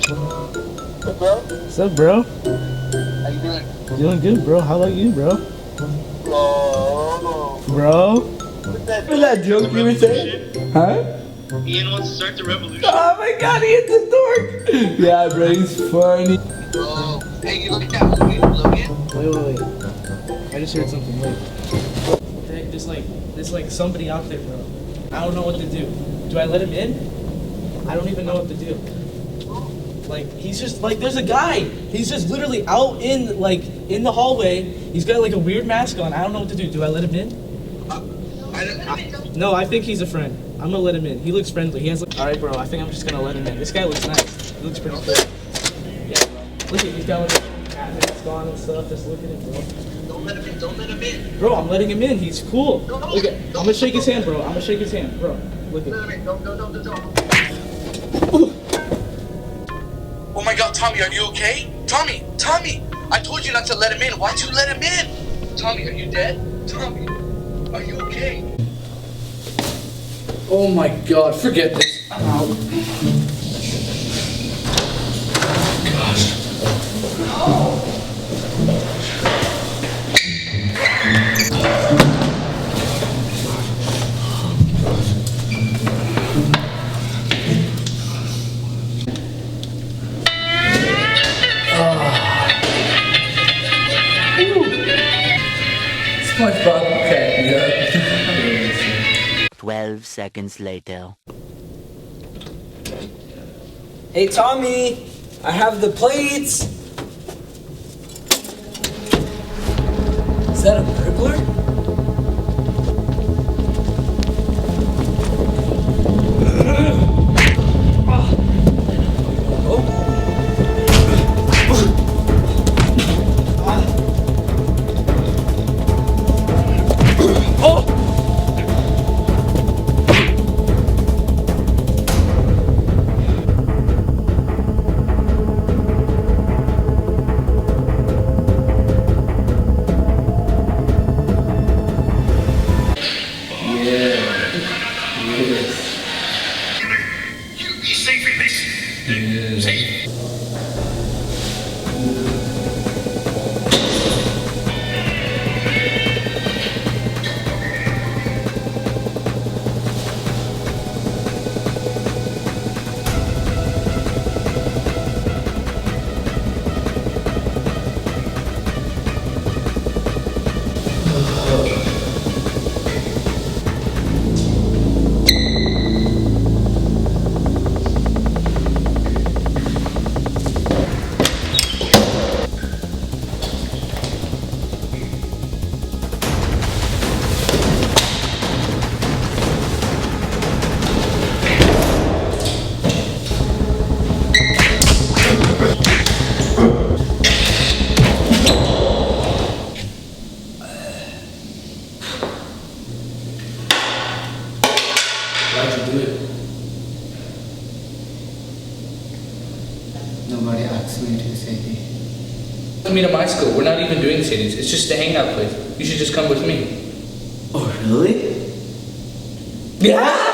What's up, bro? What's up, bro? How you doing? Doing good, bro. How about you, bro? Bro? What's that? What's that joke you were saying? Huh? Ian wants to start the revolution. Oh my god, he hit the dork! Yeah, bro, he's funny. Oh, hey, you like that movie, Logan? Wait. I just heard something. Wait. What the heck? There's like somebody out there, bro. I don't know what to do. Do I let him in? I don't even know what to do. Like, he's just, like, there's a guy. He's just literally out in, like, in the hallway. He's got, like, a weird mask on. I don't know what to do. Do I let him in? No, I think he's a friend. I'm gonna let him in. He looks friendly. He has, like, alright, bro, I think I'm just gonna let him in. This guy looks nice. He looks pretty cool. Yeah, bro. Look at, he's got, like, a hat mask on and stuff. Just look at him, bro. Don't let him in, don't let him in. Bro, I'm letting him in. He's cool. Look at, I'm gonna shake his hand, bro. I'm gonna shake his hand, bro. Look at him. Don't. Oh my god, Tommy, are you okay? Tommy! I told you not to let him in. Why'd you let him in? Tommy, are you dead? Tommy, are you okay? Oh my god, forget this. I'm out. SpongeBob cracked me up. 12 seconds later. Hey Tommy, I have the plates. Is that a burglar? He's safe in this. Safe. Why'd you do it? Nobody asked me to say it. Come to my school. We're not even doing cities. It's just a hangout place. You should just come with me. Oh, really? Yeah!